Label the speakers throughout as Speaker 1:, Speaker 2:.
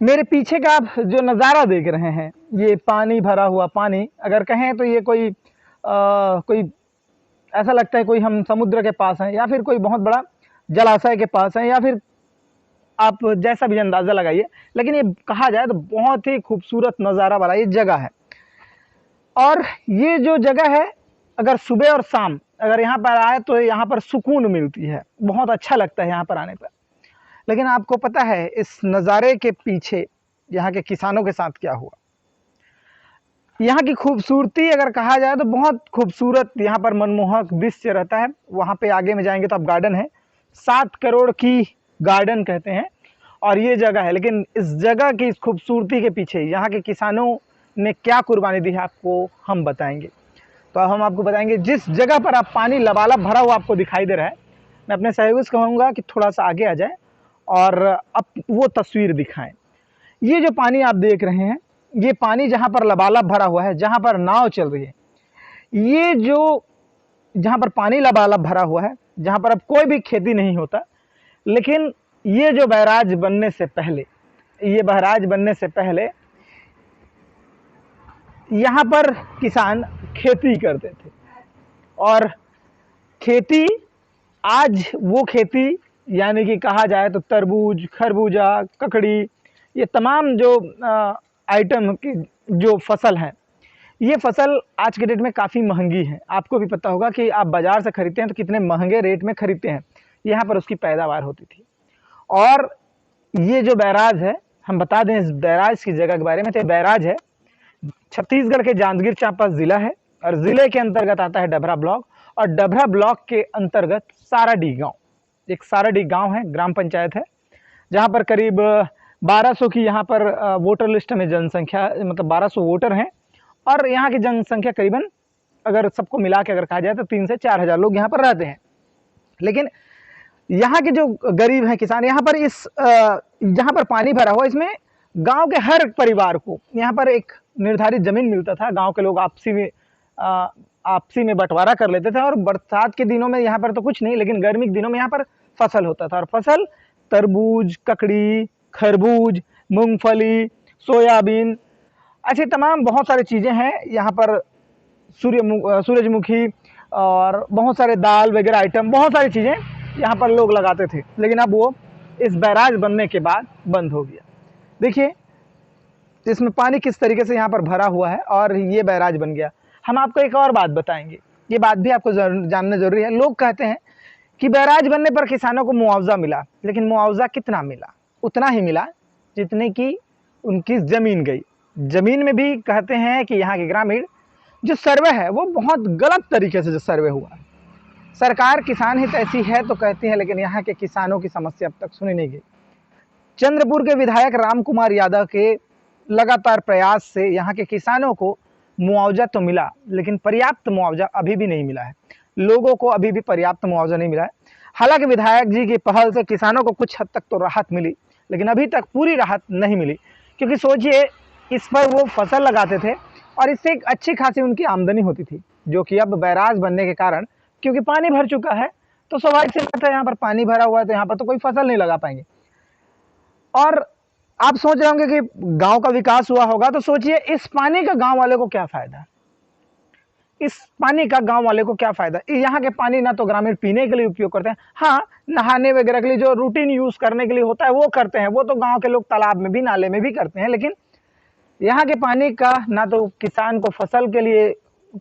Speaker 1: मेरे पीछे का आप जो नज़ारा देख रहे हैं, ये पानी भरा हुआ पानी, अगर कहें तो ये कोई ऐसा लगता है कोई हम समुद्र के पास हैं या फिर कोई बहुत बड़ा जलाशय के पास हैं, या फिर आप जैसा भी अंदाज़ा लगाइए, लेकिन ये कहा जाए तो बहुत ही खूबसूरत नज़ारा वाला ये जगह है। और ये जो जगह है, अगर सुबह और शाम अगर यहाँ पर आए तो यहाँ पर सुकून मिलती है, बहुत अच्छा लगता है यहाँ पर आने पर। लेकिन आपको पता है इस नज़ारे के पीछे यहाँ के किसानों के साथ क्या हुआ? यहाँ की खूबसूरती अगर कहा जाए तो बहुत खूबसूरत, यहाँ पर मनमोहक दृश्य रहता है। वहाँ पे आगे में जाएंगे तो आप गार्डन है, 7 करोड़ की गार्डन कहते हैं, और ये जगह है। लेकिन इस जगह की इस खूबसूरती के पीछे यहाँ के किसानों ने क्या कुर्बानी दी है, आपको हम बताएंगे। तो अब हम आपको बताएंगे, जिस जगह पर आप पानी लबालब भरा हुआ आपको दिखाई दे रहा है, मैं अपने सहयोगी से कहूँगा कि थोड़ा सा आगे आ जाए और अब वो तस्वीर दिखाएं। ये जो पानी आप देख रहे हैं, ये पानी जहाँ पर लबालब भरा हुआ है, जहाँ पर नाव चल रही है, ये जो जहाँ पर पानी लबालब भरा हुआ है, जहाँ पर अब कोई भी खेती नहीं होता, लेकिन ये जो बैराज बनने से पहले, ये बैराज बनने से पहले यहाँ पर किसान खेती करते थे। और खेती, आज वो खेती यानी कि कहा जाए तो तरबूज, खरबूजा, ककड़ी, ये तमाम जो आइटम की जो फसल है, ये फसल आज के डेट में काफ़ी महंगी है। आपको भी पता होगा कि आप बाज़ार से खरीदते हैं तो कितने महंगे रेट में खरीदते हैं, यहाँ पर उसकी पैदावार होती थी। और ये जो बैराज है, हम बता दें इस बैराज की जगह के बारे में, तो बैराज है छत्तीसगढ़ के जांजगीर चांपा ज़िला है, और ज़िले के अंतर्गत आता है डभरा ब्लॉक, और डभरा ब्लॉक के अंतर्गत साराडी गांव, एक साराडी गांव है, ग्राम पंचायत है, जहां पर करीब 1200 की यहाँ पर वोटर लिस्ट में जनसंख्या, मतलब 1200 वोटर हैं, और यहाँ की जनसंख्या करीबन अगर सबको मिला के अगर कहा जाए तो 3 से 4 हज़ार लोग यहाँ पर रहते हैं। लेकिन यहाँ के जो गरीब हैं किसान, यहाँ पर इस जहाँ पर पानी भरा हुआ, इसमें गांव के हर परिवार को यहाँ पर एक निर्धारित जमीन मिलता था। गांव के लोग आपसी में बंटवारा कर लेते थे, और बरसात के दिनों में यहाँ पर तो कुछ नहीं, लेकिन गर्मी के दिनों में यहाँ पर फसल होता था। और फसल तरबूज, ककड़ी, खरबूज, मूंगफली, सोयाबीन, ऐसी तमाम बहुत सारी चीज़ें हैं यहाँ पर, सूरजमुखी, और बहुत सारे दाल वगैरह आइटम, बहुत सारी चीज़ें यहाँ पर लोग लगाते थे। लेकिन अब वो इस बैराज बनने के बाद बंद हो गया। देखिए इसमें पानी किस तरीके से यहाँ पर भरा हुआ है, और ये बैराज बन गया। हम आपको एक और बात बताएंगे, ये बात भी आपको जानना जरूरी है। लोग कहते हैं कि बैराज बनने पर किसानों को मुआवजा मिला, लेकिन मुआवजा कितना मिला? उतना ही मिला जितने की उनकी ज़मीन गई। ज़मीन में भी कहते हैं कि यहाँ के ग्रामीण जो सर्वे है वो बहुत गलत तरीके से जो सर्वे हुआ। सरकार किसान हित ऐसी है तो कहती है, लेकिन यहाँ के किसानों की समस्या अब तक सुनी नहीं गई। चंद्रपुर के विधायक राम कुमार यादव के लगातार प्रयास से यहाँ के किसानों को मुआवजा तो मिला, लेकिन पर्याप्त मुआवजा अभी भी नहीं मिला है। लोगों को अभी भी पर्याप्त मुआवजा नहीं मिला है। हालांकि विधायक जी की पहल से किसानों को कुछ हद तक तो राहत मिली, लेकिन अभी तक पूरी राहत नहीं मिली। क्योंकि सोचिए, इस पर वो फसल लगाते थे और इससे एक अच्छी खासी उनकी आमदनी होती थी, जो कि अब बैराज बनने के कारण, क्योंकि पानी भर चुका है, तो स्वाभाविक सी बात है, यहाँ पर पानी भरा हुआ है तो यहाँ पर तो कोई फसल नहीं लगा पाएंगे। और आप सोच रहे होंगे कि गांव का विकास हुआ होगा, तो सोचिए इस पानी का गांव वाले को क्या फायदा? इस पानी का गांव वाले को क्या फायदा? यहाँ के पानी ना तो ग्रामीण पीने के लिए उपयोग करते हैं, हाँ नहाने वगैरह के लिए जो रूटीन यूज करने के लिए होता है वो करते हैं, वो तो गांव के लोग तालाब में भी, नाले में भी करते हैं। लेकिन यहाँ के पानी का ना तो किसान को फसल के लिए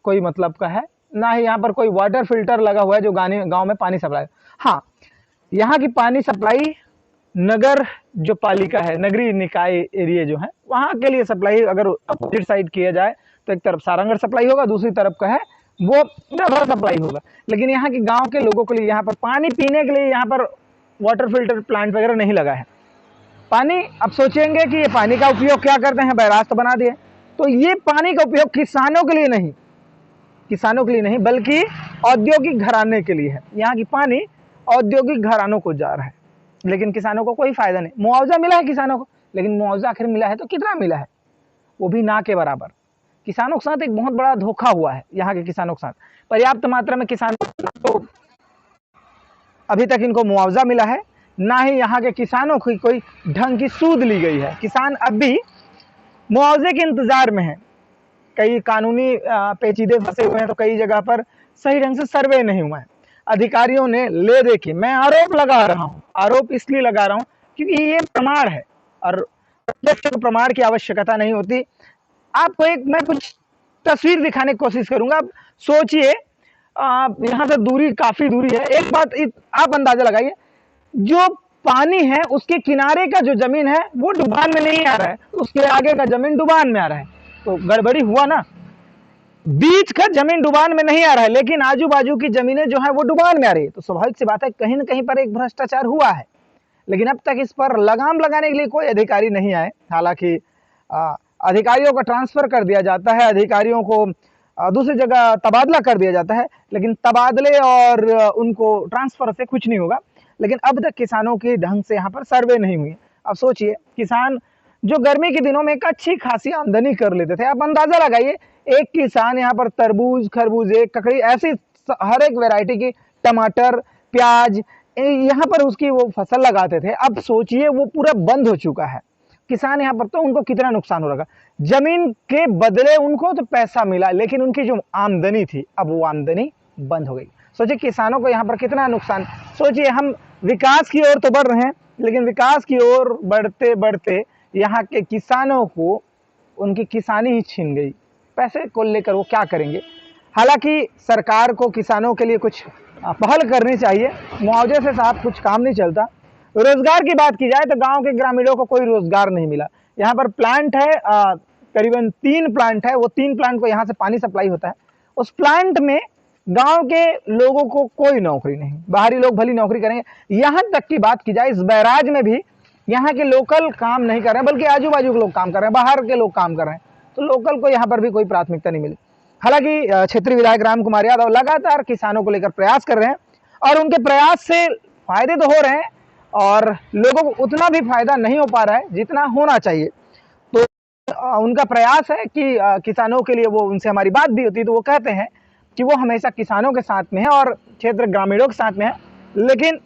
Speaker 1: कोई मतलब का है, ना ही यहाँ पर कोई वाटर फिल्टर लगा हुआ है जो गाँव में पानी सप्लाई। हाँ, यहाँ की पानी सप्लाई नगर जो पालिका है, नगरीय निकाय एरिया जो है, वहाँ के लिए सप्लाई अगर अपोजिट साइड किया जाए तो एक तरफ सारंगढ़ सप्लाई होगा, दूसरी तरफ का है वो डभरा सप्लाई होगा। लेकिन यहाँ के गांव के लोगों के लिए यहाँ पर पानी पीने के लिए यहाँ पर वाटर फिल्टर प्लांट वगैरह नहीं लगा है। पानी, अब सोचेंगे कि ये पानी का उपयोग क्या करते हैं, बैराज तो बना दिए, तो ये पानी का उपयोग किसानों के लिए नहीं, बल्कि औद्योगिक घराने के लिए है। यहाँ की पानी औद्योगिक घरानों को जा रहा है, लेकिन किसानों को कोई फायदा नहीं। मुआवजा मिला है किसानों को, लेकिन मुआवजा आखिर मिला है तो कितना मिला है? वो भी ना के बराबर। किसानों के साथ एक बहुत बड़ा धोखा हुआ है। यहाँ के किसानों के साथ पर्याप्त मात्रा में किसानों को अभी तक इनको मुआवजा मिला है, ना ही यहाँ के किसानों की कोई ढंग की सूद ली गई है। किसान अब भी मुआवजे के इंतजार में है। कई कानूनी पेचीदे फंसे हुए हैं, तो कई जगह पर सही ढंग से सर्वे नहीं हुआ है। अधिकारियों ने ले देखी, मैं आरोप लगा रहा हूँ, आरोप इसलिए लगा रहा हूँ क्योंकि ये प्रमाण है और प्रत्यक्ष प्रमाण की आवश्यकता नहीं होती। आपको एक मैं कुछ तस्वीर दिखाने की कोशिश करूंगा। आप सोचिए, यहाँ से दूरी काफी दूरी है। एक बात आप अंदाजा लगाइए, जो पानी है उसके किनारे का जो जमीन है वो डुबान में नहीं आ रहा है, उसके आगे का जमीन डुबान में आ रहा है, तो गड़बड़ी हुआ ना। बीच का जमीन डुबान में नहीं आ रहा है, लेकिन आजू बाजू की जमीनें जो है वो डुबान में आ रही है, तो स्वाभाविक सी बात है कहीं ना कहीं पर एक भ्रष्टाचार हुआ है। लेकिन अब तक इस पर लगाम लगाने के लिए कोई अधिकारी नहीं आए। हालांकि अधिकारियों का ट्रांसफर कर दिया जाता है, अधिकारियों को दूसरी जगह तबादला कर दिया जाता है, लेकिन तबादले और उनको ट्रांसफर से कुछ नहीं होगा। लेकिन अब तक किसानों के ढंग से यहाँ पर सर्वे नहीं हुई। अब सोचिए, किसान जो गर्मी के दिनों में एक अच्छी खासी आमदनी कर लेते थे, आप अंदाजा लगाइए, एक किसान यहाँ पर तरबूज, खरबूजे, ककड़ी, ऐसी हर एक वैरायटी की, टमाटर, प्याज, यहाँ पर उसकी वो फसल लगाते थे। अब सोचिए वो पूरा बंद हो चुका है। किसान यहाँ पर तो उनको कितना नुकसान हो रहा। जमीन के बदले उनको तो पैसा मिला, लेकिन उनकी जो आमदनी थी अब वो आमदनी बंद हो गई। सोचिए किसानों को यहाँ पर कितना नुकसान। सोचिए, हम विकास की ओर तो बढ़ रहे हैं, लेकिन विकास की ओर बढ़ते बढ़ते यहाँ के किसानों को उनकी किसानी ही छीन गई। पैसे को लेकर वो क्या करेंगे। हालांकि सरकार को किसानों के लिए कुछ पहल करनी चाहिए, मुआवजे से साहब कुछ काम नहीं चलता। रोजगार की बात की जाए तो गांव के ग्रामीणों को कोई रोजगार नहीं मिला। यहाँ पर प्लांट है, करीबन 3 प्लांट है, वो 3 प्लांट को यहाँ से पानी सप्लाई होता है। उस प्लांट में गांव के लोगों को कोई नौकरी नहीं, बाहरी लोग भली नौकरी करेंगे। यहाँ तक की बात की जाए, इस बैराज में भी यहाँ के लोकल काम नहीं कर रहे हैं, बल्कि आजू बाजू के लोग काम कर रहे हैं, बाहर के लोग काम कर रहे हैं, तो लोकल को यहाँ पर भी कोई प्राथमिकता नहीं मिली। हालांकि क्षेत्रीय विधायक राम कुमार यादव लगातार किसानों को लेकर प्रयास कर रहे हैं और उनके प्रयास से फायदे तो हो रहे हैं और लोगों को उतना भी फायदा नहीं हो पा रहा है जितना होना चाहिए। तो उनका प्रयास है कि किसानों के लिए, वो उनसे हमारी बात भी होती है तो वो कहते हैं कि वो हमेशा किसानों के साथ में है और क्षेत्र ग्रामीणों के साथ में है। लेकिन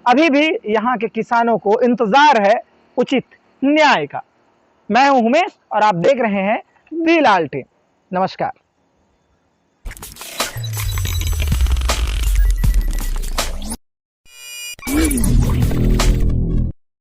Speaker 1: अभी भी यहाँ के किसानों को इंतजार है उचित न्याय का। मैं हूं उमेश और आप देख रहे हैं दी लालटेन। नमस्कार।